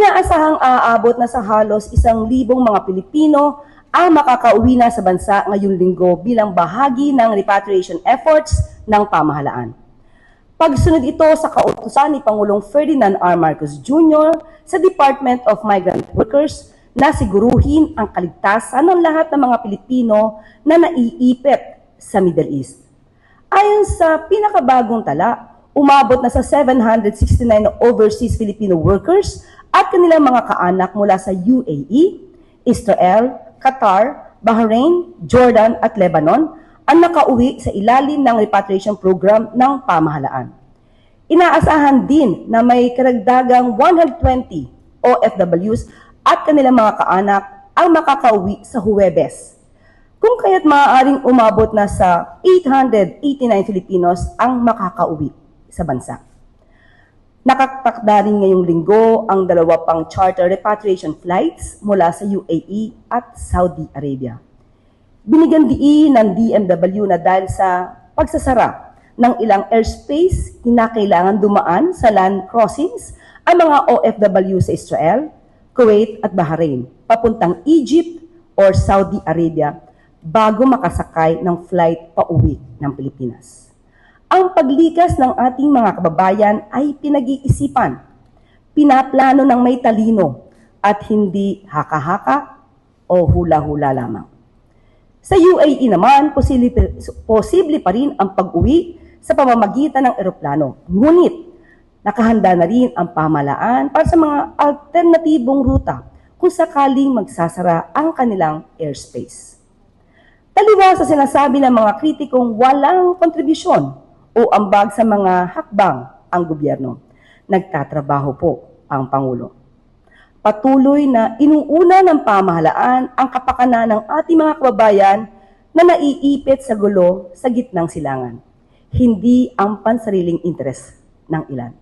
Inaasahang aabot na sa halos 1,000 mga Pilipino ang makakauwi na sa bansa ngayong linggo bilang bahagi ng repatriation efforts ng pamahalaan. Pagsunod ito sa kautusan ni Pangulong Ferdinand R. Marcos Jr. sa Department of Migrant Workers na siguruhin ang kaligtasan ng lahat ng mga Pilipino na naiipit sa Middle East. Ayon sa pinakabagong tala, umabot na sa 769 overseas Filipino workers at kanilang mga kaanak mula sa UAE, Israel, Qatar, Bahrain, Jordan at Lebanon ang nakauwi sa ilalim ng repatriation program ng pamahalaan. Inaasahan din na may karagdagang 120 OFWs at kanilang mga kaanak ang makakauwi sa Huwebes, kung kaya't maaaring umabot na sa 889 Filipinos ang makakauwi sa bansa. Nakatakda rin ngayong linggo ang 2 pang charter repatriation flights mula sa UAE at Saudi Arabia. Binigyan diin ng DMW na dahil sa pagsasara ng ilang airspace, kinakailangan dumaan sa land crossings ang mga OFW sa Israel, Kuwait at Bahrain, papuntang Egypt or Saudi Arabia bago makasakay ng flight pauwi ng Pilipinas. Ang paglikas ng ating mga kababayan ay pinag-iisipan, pinaplano ng may talino at hindi haka-haka o hula-hula lamang. Sa UAE naman, posible pa rin ang pag-uwi sa pamamagitan ng eroplano. Ngunit, nakahanda na rin ang pamahalaan para sa mga alternatibong ruta kung sakaling magsasara ang kanilang airspace. Taliwas sa sinasabi ng mga kritikong walang kontribusyon o ambag sa mga hakbang ang gobyerno, nagtatrabaho po ang Pangulo. Patuloy na inuuna ng pamahalaan ang kapakanan ng ating mga kababayan na naiipit sa gulo sa gitnang silangan, hindi ang pansariling interes ng ilan.